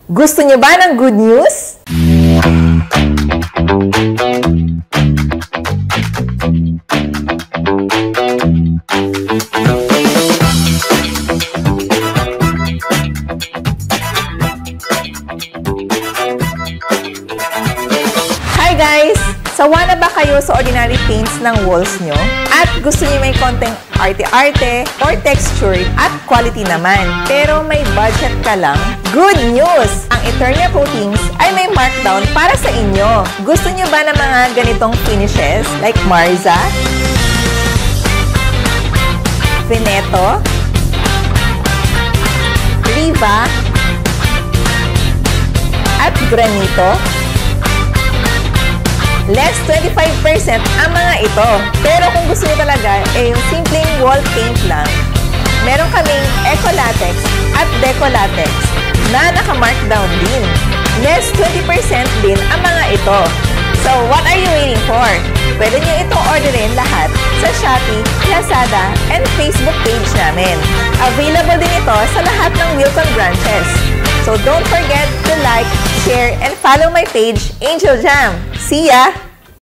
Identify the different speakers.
Speaker 1: Gusto niyo ba ng good news? Hi guys! Sawa na ba kayo sa ordinary paints ng walls nyo? At gusto niyo may konting arte-arte or texture at quality naman, pero may budget ka lang? Good news! Ang Eternia Coatings ay may markdown para sa inyo. Gusto niyo ba ng mga ganitong finishes like Marze, Venetor, Riva, at Granito? Less 25% ang mga ito. Pero kung gusto niyo talaga yung simpleng wall paint lang, meron kaming Eco Latex at Deco Latex na naka-markdown din. Less 20% din ang mga ito. So, what are you waiting for? Pwede niyo itong orderin lahat sa Shopee, Lazada, and Facebook page namin. Available din ito sa lahat ng Wilton branches. So, don't forget to like, share, and follow my page, Angel Jam. See ya!